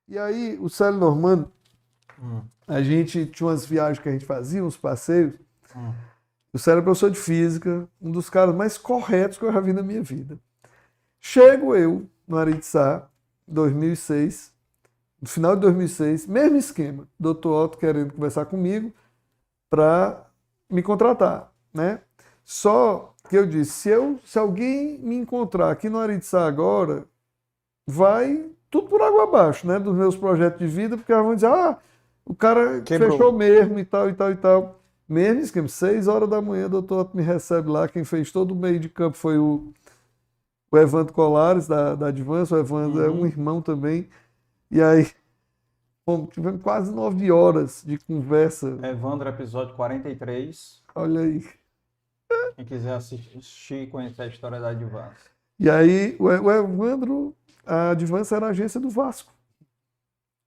E aí, o Célio Normando, Hum, a gente tinha umas viagens que a gente fazia, uns passeios. hum. O Célio é professor de física, um dos caras mais corretos que eu já vi na minha vida. Chego eu no Aritzá, 2006, no final de 2006, mesmo esquema, doutor Otto querendo conversar comigo para me contratar, né? Só que eu disse, se alguém me encontrar aqui no Aritzá agora, vai tudo por água abaixo, né? Dos meus projetos de vida, porque elas vão dizer, ah, o cara Quebrou. fechou mesmo e tal, e tal, e tal. Mesmo esquema, 6 horas da manhã, o doutor Otto me recebe lá, quem fez todo o meio de campo foi o Evandro Colares, da Advance, o Evandro é um irmão também. E aí, bom, tivemos quase 9 horas de conversa. Evandro, episódio 43. Olha aí. Quem quiser assistir e conhecer a história da Advance. E aí, o Evandro, a Advance era a agência do Vasco.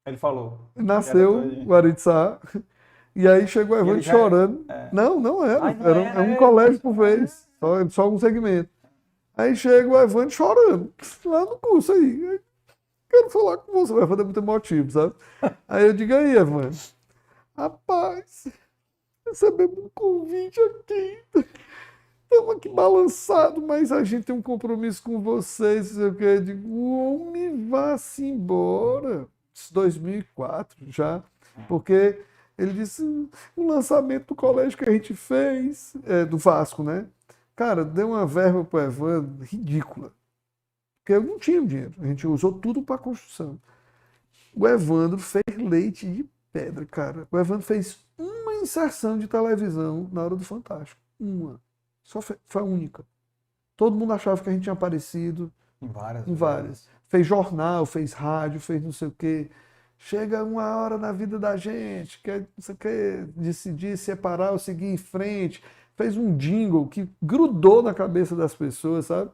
Ele falou. Nasceu o Aritzá. E aí chegou o E ele Evandro já chorando. é. Não era. Ai, não Era era, um é. colégio por vez. Só um segmento. Aí chega o Evandro chorando. Lá no curso aí. Quero falar com você. O Evandro é muito emotivo, sabe? Aí eu digo, aí, Evandro. Rapaz, recebemos um convite aqui. Estamos aqui balançados, mas a gente tem um compromisso com vocês. Não sei o que. Eu digo, homem, vá-se embora. Isso 2004 já. Porque ele disse, o lançamento do colégio que a gente fez, do Vasco, né? Cara, deu uma verba pro Evandro ridícula. Porque eu não tinha dinheiro. A gente usou tudo para construção. O Evandro fez leite de pedra, cara. O Evandro fez uma inserção de televisão na hora do Fantástico. Uma. Foi a única. Todo mundo achava que a gente tinha aparecido Em em várias. Fez jornal, fez rádio, fez não sei o quê. Chega uma hora na vida da gente, quer, não sei o quê, decidir separar ou seguir em frente. Fez um jingle que grudou na cabeça das pessoas, sabe?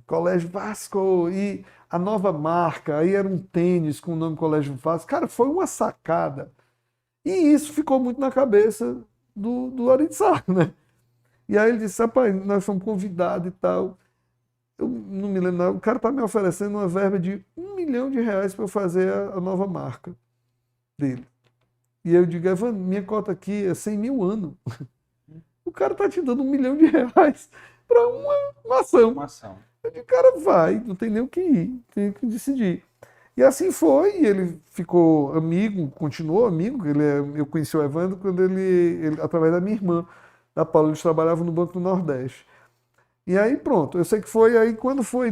Colégio Vasco e a nova marca. Aí era um tênis com o nome Colégio Vasco. Cara, foi uma sacada. E isso ficou muito na cabeça do Aritzá, né? E aí ele disse, rapaz, nós fomos convidados e tal. Eu não me lembro, não. O cara está me oferecendo uma verba de R$ 1 milhão para eu fazer a nova marca dele. E eu digo, Evandro, minha cota aqui é 100 mil ano. O cara está te dando R$ 1 milhão para uma ação. Uma ação. Eu digo, cara, vai, não tem nem o que ir, tem que decidir. E assim foi, e ele ficou amigo, continuou amigo. Eu conheci o Evandro quando através da minha irmã, da Paula, eles trabalhavam no Banco do Nordeste. E aí pronto, eu sei que foi aí quando foi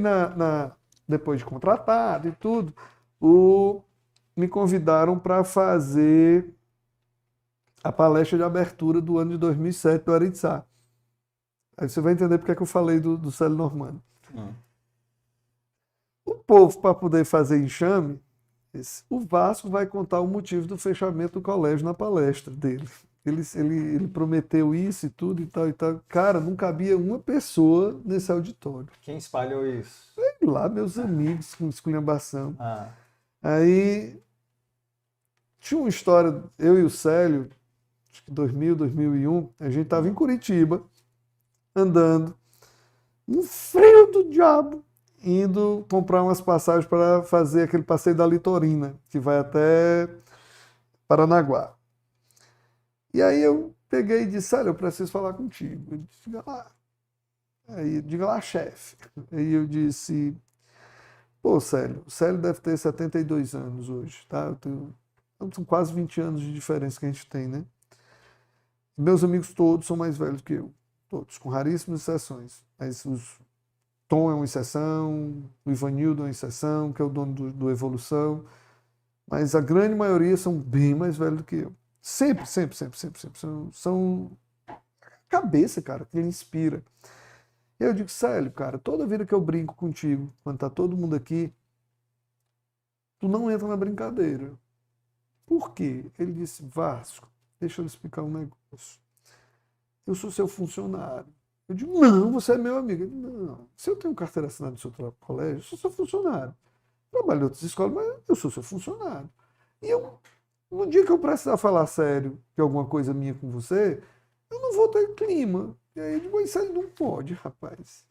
depois de contratado e tudo, me convidaram para fazer a palestra de abertura do ano de 2007 do Aritzá. Aí você vai entender porque é que eu falei do Célio Normando. O povo, para poder fazer enxame, o Vasco vai contar o motivo do fechamento do colégio na palestra dele. Ele prometeu isso e tudo e tal e tal. Cara, não cabia uma pessoa nesse auditório. Quem espalhou isso? Sei lá, meus amigos com esculhambação. Ah, Aí tinha uma história, eu e o Célio, acho que 2000, 2001, a gente estava em Curitiba, andando, no frio do diabo, indo comprar umas passagens para fazer aquele passeio da Litorina, que vai até Paranaguá. E aí eu peguei e disse, Célio, eu preciso falar contigo. Ele disse, diga lá. Aí, diga lá, chefe. Aí eu disse, pô, Célio, o Célio deve ter 72 anos hoje, tá? São quase 20 anos de diferença que a gente tem, né? Meus amigos todos são mais velhos que eu. Todos, com raríssimas exceções. Mas Tom é uma exceção, o Ivanildo é uma exceção, que é o dono do Evolução. Mas a grande maioria são bem mais velhos do que eu. Sempre. São cabeça, cara, que inspira. E eu digo, Célio, cara, toda vida que eu brinco contigo, quando tá todo mundo aqui, tu não entra na brincadeira. Por quê? Ele disse, Vasco, deixa eu explicar um negócio. Eu sou seu funcionário. Eu digo, não, você é meu amigo. Ele, não, se eu tenho carteira assinada no seu colégio, eu sou seu funcionário. Trabalho em outras escolas, mas eu sou seu funcionário. E no dia que eu precisar falar sério de alguma coisa minha com você, eu não vou ter clima. E aí eu digo, isso aí não pode, rapaz.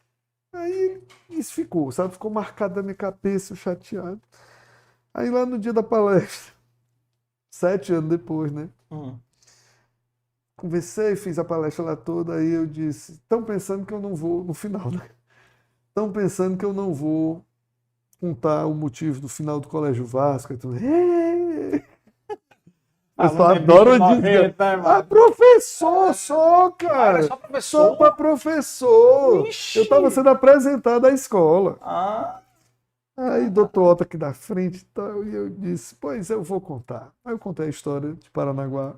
Aí isso ficou, sabe? Ficou marcado na minha cabeça, chateado. Aí lá no dia da palestra, 7 anos depois, né? Conversei, fiz a palestra lá toda, aí eu disse, estão pensando que eu não vou, no final, né? Estão pensando que eu não vou contar o motivo do final do Colégio Vasco. Então, o pessoal adora dizer. Ah, professor só, cara. Era só professor? Só para professor. Ixi. Eu estava sendo apresentado à escola. Ah, Aí, doutor Otto aqui da frente e tal, e eu disse, pois eu vou contar. Aí eu contei a história de Paranaguá.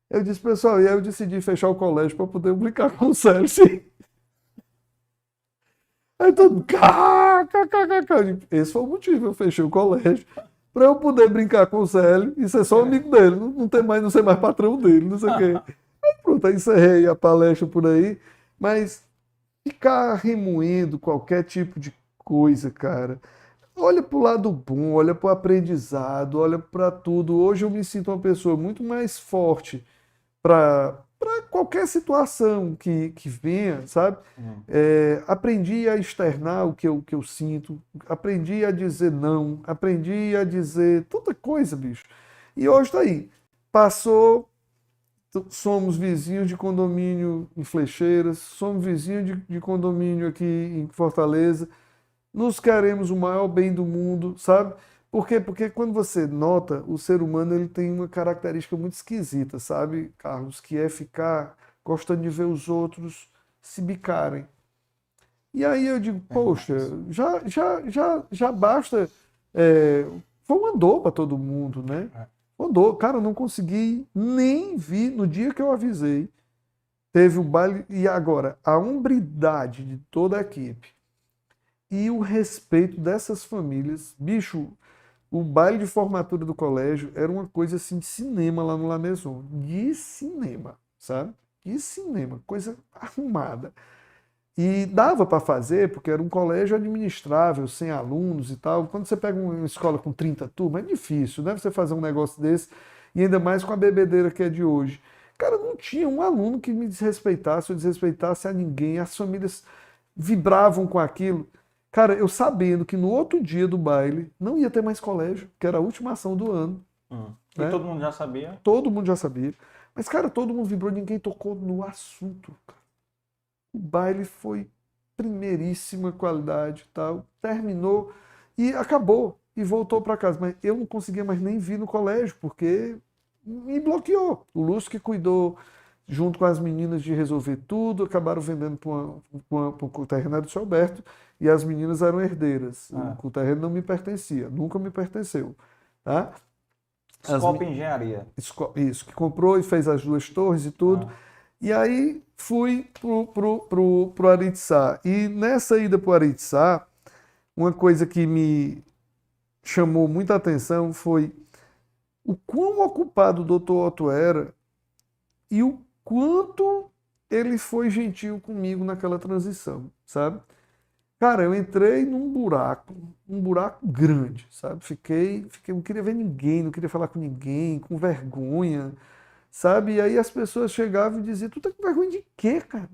Eu disse, pessoal, e aí eu decidi fechar o colégio para poder brincar com o Célio. Aí todo mundo, esse foi o motivo, eu fechei o colégio para eu poder brincar com o Célio e ser só amigo dele, não ser mais patrão dele, não sei o quê. Aí pronto, aí encerrei a palestra por aí, mas ficar remoendo qualquer tipo de coisa, cara, olha para o lado bom, olha para o aprendizado, olha para tudo. Hoje eu me sinto uma pessoa muito mais forte para qualquer situação que venha, sabe? Aprendi a externar que eu sinto, aprendi a dizer não, aprendi a dizer tanta coisa, bicho. E hoje tá aí. Passou, somos vizinhos de condomínio em Flecheiras, somos vizinhos de condomínio aqui em Fortaleza, nos queremos o maior bem do mundo, sabe? Por quê? Porque quando você nota, o ser humano ele tem uma característica muito esquisita, sabe, Carlos? Que é ficar gostando de ver os outros se bicarem. E aí eu digo, poxa, já basta. Foi um andor para todo mundo, né? Andor. Cara, eu não consegui nem vir no dia que eu avisei. Teve o baile, e agora, a hombridade de toda a equipe e o respeito dessas famílias, bicho. O baile de formatura do colégio era uma coisa assim de cinema lá no La Maison. De cinema, sabe? De cinema, coisa arrumada. E dava para fazer, porque era um colégio administrável, sem alunos e tal. Quando você pega uma escola com 30 turmas, é difícil, né? Você fazer um negócio desse, e ainda mais com a bebedeira que é de hoje. Cara, não tinha um aluno que me desrespeitasse ou desrespeitasse a ninguém. As famílias vibravam com aquilo. Cara, eu sabendo que no outro dia do baile não ia ter mais colégio, que era a última ação do ano. E todo mundo já sabia? Todo mundo já sabia. Mas, cara, todo mundo vibrou, ninguém tocou no assunto. O baile foi primeiríssima qualidade e tal. Terminou e acabou. E voltou para casa. Mas eu não conseguia mais nem vir no colégio, porque me bloqueou. O Lúcio que cuidou junto com as meninas de resolver tudo, acabaram vendendo para o terreno do seu Alberto, e as meninas eram herdeiras. O terreno não me pertencia, nunca me pertenceu. Tá? Scope Engenharia. Isso, que comprou e fez as 2 torres e tudo. E aí fui pro Aritzá. E nessa ida pro Aritzá, uma coisa que me chamou muita atenção foi o quão ocupado o doutor Otto era e o quanto ele foi gentil comigo naquela transição, sabe? Cara, eu entrei num buraco grande, sabe? Não queria ver ninguém, não queria falar com ninguém, com vergonha, sabe? E aí as pessoas chegavam e diziam, tu tá com vergonha de quê, cara?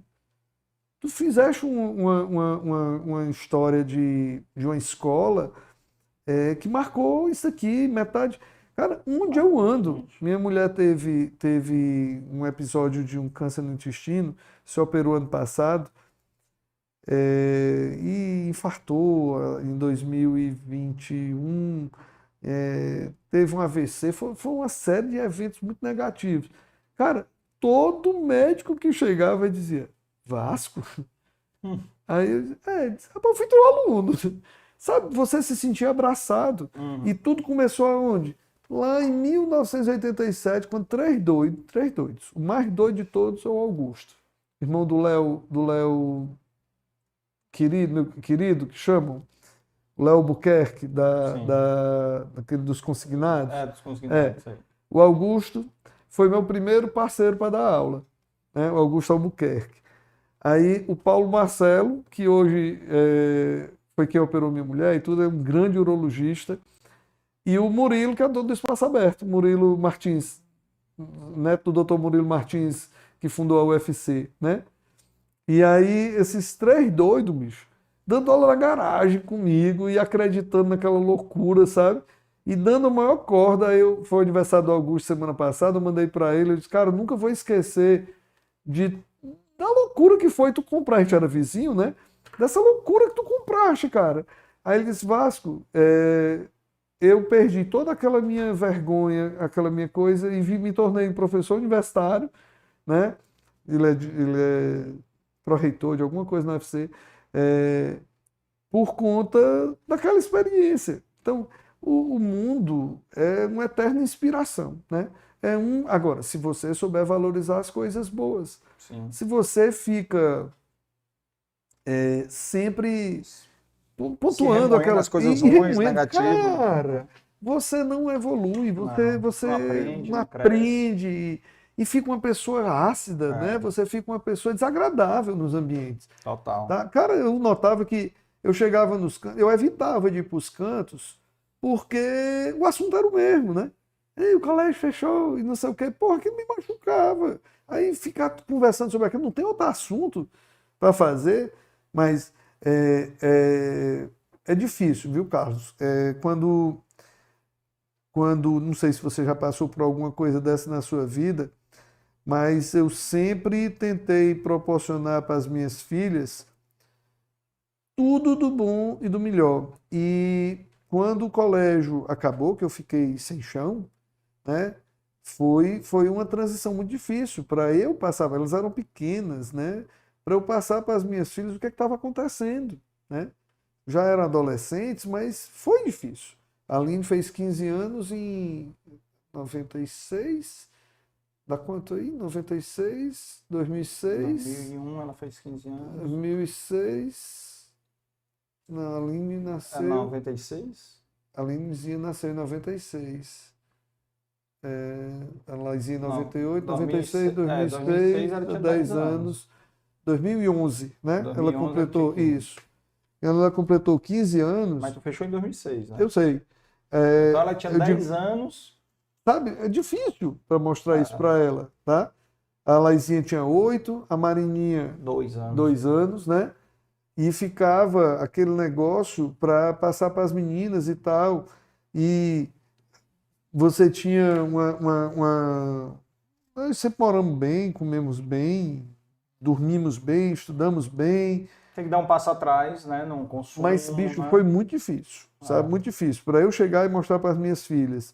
Tu fizeste uma história de uma escola que marcou isso aqui, metade... Cara, onde eu ando? Minha mulher teve um episódio de um câncer no intestino, se operou ano passado, e infartou em 2021, teve um AVC, foi uma série de eventos muito negativos. Cara, todo médico que chegava dizia, Vasco? Aí eu fui teu aluno. Sabe, você se sentia abraçado. E tudo começou aonde? Lá em 1987, quando 3 doidos. O mais doido de todos é o Augusto. Irmão do Léo querido, que chamam. O Léo Buquerque, dos consignados. Dos consignados. O Augusto foi meu primeiro parceiro para dar aula. Né? O Augusto Albuquerque. Aí o Paulo Marcelo, que hoje foi quem operou minha mulher e tudo, é um grande urologista. E o Murilo, que é dono do Espaço Aberto, Murilo Martins, neto do Dr. Murilo Martins, que fundou a UFC, né? E aí, esses 3 doidos, bicho, dando aula na garagem comigo e acreditando naquela loucura, sabe? E dando a maior corda. Foi o aniversário do Augusto semana passada, eu mandei para ele, eu disse, cara, eu nunca vou esquecer da loucura que foi tu comprar. A gente era vizinho, né? Dessa loucura que tu compraste, cara. Aí ele disse, Vasco, eu perdi toda aquela minha vergonha, aquela minha coisa, e me tornei um professor universitário, né? Ele é pró-reitor de alguma coisa na UFC, por conta daquela experiência. Então, o mundo é uma eterna inspiração, né? Agora, se você souber valorizar as coisas boas, Sim. se você fica sempre pontuando as coisas ruins, negativas. cara, você não evolui, você não não aprende e fica uma pessoa ácida, né? Você fica uma pessoa desagradável nos ambientes. Total. Tá? Cara, eu notava que eu chegava nos cantos, eu evitava de ir para os cantos, porque o assunto era o mesmo, né? Ei, o colégio fechou e não sei o quê. Porra, aquilo me machucava. Aí ficar conversando sobre aquilo, não tem outro assunto para fazer, mas é difícil, viu, Carlos? Não sei se você já passou por alguma coisa dessa na sua vida, mas eu sempre tentei proporcionar para as minhas filhas tudo do bom e do melhor. E quando o colégio acabou, que eu fiquei sem chão, né? Foi uma transição muito difícil para eu passar, elas eram pequenas, né? Para eu passar para as minhas filhas o que estava acontecendo, né? Já eram adolescentes, mas foi difícil. A Aline fez 15 anos em 96, dá quanto aí? 96, 2006... 2001 ela fez 15 anos. 2006... Não, a Aline nasceu... 96? A Alinezinha nasceu em 96. A Laizinha em 98, 96, 2006, ela tinha 10 anos. 2011, né? Ela completou isso. Ela completou 15 anos. Mas tu fechou em 2006, né? Eu sei. Então ela tinha 10 anos. Sabe, é difícil para mostrar isso para ela, tá? A Laizinha tinha 8, a Marininha 2 anos, né? E ficava aquele negócio para passar para as meninas e tal. E você tinha nós sempre moramos bem, comemos bem, dormimos bem, estudamos bem. Tem que dar um passo atrás, né? Não consumo. Mas, bicho, foi muito difícil, sabe? Muito difícil. Para eu chegar e mostrar para as minhas filhas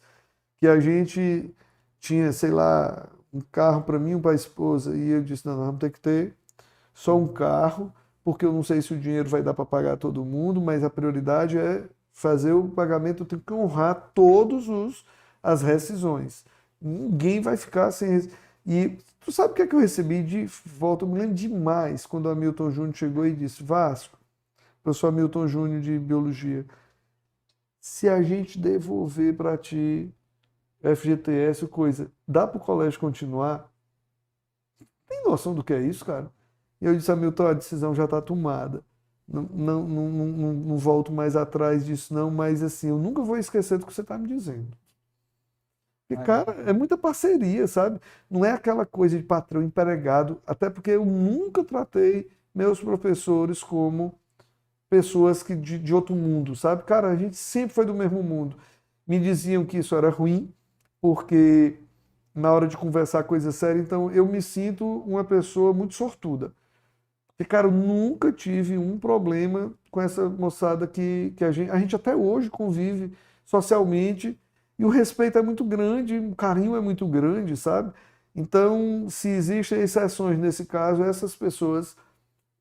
que a gente tinha, sei lá, um carro para mim, um para a esposa, e eu disse, não, nós vamos ter que ter só um carro, porque eu não sei se o dinheiro vai dar para pagar todo mundo, mas a prioridade é fazer o pagamento, eu tenho que honrar as rescisões. Ninguém vai ficar sem... E tu sabe o que é que eu recebi de volta? Eu me lembro demais quando o Hamilton Júnior chegou e disse, Vasco, professor Hamilton Júnior de Biologia, se a gente devolver para ti FGTS, coisa, dá para o colégio continuar? Tem noção do que é isso, cara? E eu disse, Hamilton, a decisão já está tomada. Não volto mais atrás disso, não, mas assim, eu nunca vou esquecer do que você está me dizendo. E, cara, é muita parceria, sabe? Não é aquela coisa de patrão empregado, até porque eu nunca tratei meus professores como pessoas de outro mundo, sabe? Cara, a gente sempre foi do mesmo mundo. Me diziam que isso era ruim, porque na hora de conversar coisa séria, então eu me sinto uma pessoa muito sortuda. Porque, cara, eu nunca tive um problema com essa moçada que a gente até hoje convive socialmente, e o respeito é muito grande, o carinho é muito grande, sabe? Então, se existem exceções nesse caso, essas pessoas,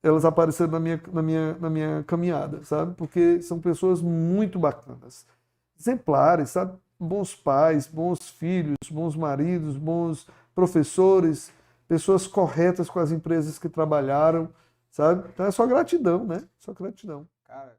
elas apareceram na minha caminhada, sabe? Porque são pessoas muito bacanas, exemplares, sabe? Bons pais, bons filhos, bons maridos, bons professores, pessoas corretas com as empresas que trabalharam, sabe? Então é só gratidão, né? Só gratidão. Cara,